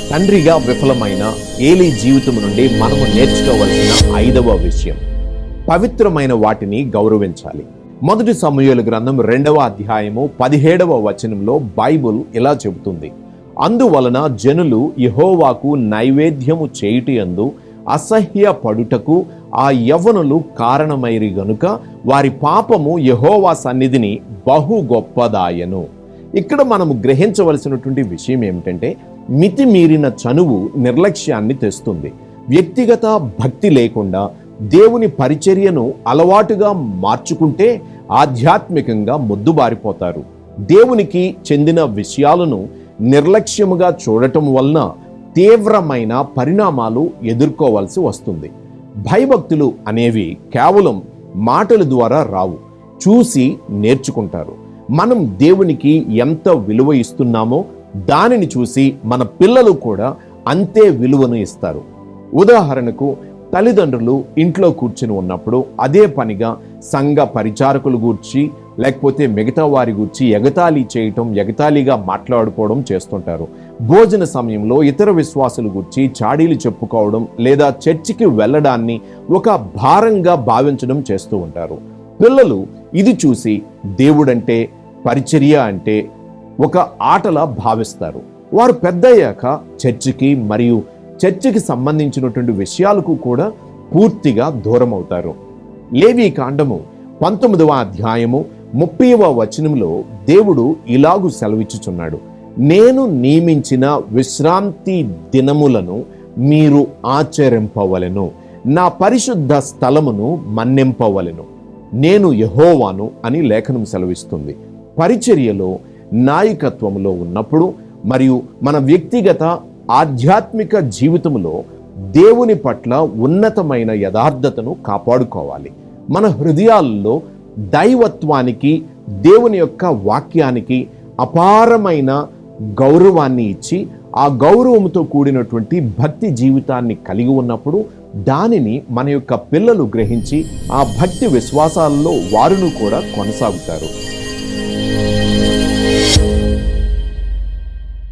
తండ్రిగా విఫలమైన ఏలీ జీవితం నుండి మనము నేర్చుకోవలసిన 5వ విషయం, పవిత్రమైన వాటిని గౌరవించాలి. మొదటి సమూయేలు గ్రంథం 2వ అధ్యాయము 17వ వచనంలో బైబుల్ ఇలా చెబుతుంది, అందువలన జనులు యెహోవాకు నైవేద్యము చేయుటయందు అసహ్యపడుటకు ఆ యవ్వనులు కారణమైరి గనుక వారి పాపము యెహోవా సన్నిధిని బహు గొప్పదాయను. ఇక్కడ మనము గ్రహించవలసినటువంటి విషయం ఏమిటంటే, మితిమీరిన చనువు నిర్లక్ష్యాన్ని తెస్తుంది. వ్యక్తిగత భక్తి లేకుండా దేవుని పరిచర్యను అలవాటుగా మార్చుకుంటే ఆధ్యాత్మికంగా మొద్దుబారిపోతారు. దేవునికి చెందిన విషయాలను నిర్లక్ష్యముగా చూడటం వలన తీవ్రమైన పరిణామాలు ఎదుర్కోవాల్సి వస్తుంది. భయభక్తులు అనేవి కేవలం మాటల ద్వారా రావు, చూసి నేర్చుకుంటారు. మనం దేవునికి ఎంత విలువ ఇస్తున్నామో దానిని చూసి మన పిల్లలు కూడా అంతే విలువను ఇస్తారు. ఉదాహరణకు, తల్లిదండ్రులు ఇంట్లో కూర్చుని ఉన్నప్పుడు అదే పనిగా సంఘ పరిచారకులు గూర్చి లేకపోతే మిగతా వారి గూర్చి ఎగతాళి చేయటం, ఎగతాళిగా మాట్లాడుకోవడం చేస్తుంటారు. భోజన సమయంలో ఇతర విశ్వాసుల గూర్చి చాడీలు చెప్పుకోవడం లేదా చర్చికి వెళ్ళడాన్ని ఒక భారంగా భావించడం చేస్తూ ఉంటారు. పిల్లలు ఇది చూసి దేవుడంటే, పరిచర్య అంటే ఒక ఆటలా భావిస్తారు. వారు పెద్దయ్యాక చర్చికి మరియు చర్చికి సంబంధించినటువంటి విషయాలకు కూడా పూర్తిగా దూరం అవుతారు. లేవీ కాండము 19వ అధ్యాయము 30వ వచనంలో దేవుడు ఇలాగు సెలవిచ్చుచున్నాడు, నేను నియమించిన విశ్రాంతి దినములను మీరు ఆచరింపవలెను, నా పరిశుద్ధ స్థలమును మన్నింపవలెను, నేను యెహోవాను అని లేఖనం సెలవిస్తుంది. పరిచర్యలో, నాయకత్వంలో ఉన్నప్పుడు మరియు మన వ్యక్తిగత ఆధ్యాత్మిక జీవితంలో దేవుని పట్ల ఉన్నతమైన యథార్థతను కాపాడుకోవాలి. మన హృదయాల్లో దైవత్వానికి, దేవుని యొక్క వాక్యానికి అపారమైన గౌరవాన్ని ఇచ్చి ఆ గౌరవంతో కూడినటువంటి భక్తి జీవితాన్ని కలిగి ఉన్నప్పుడు దానిని మన యొక్క పిల్లలు గ్రహించి ఆ భక్తి విశ్వాసాలలో వారును కూడా కొనసాగుతారు.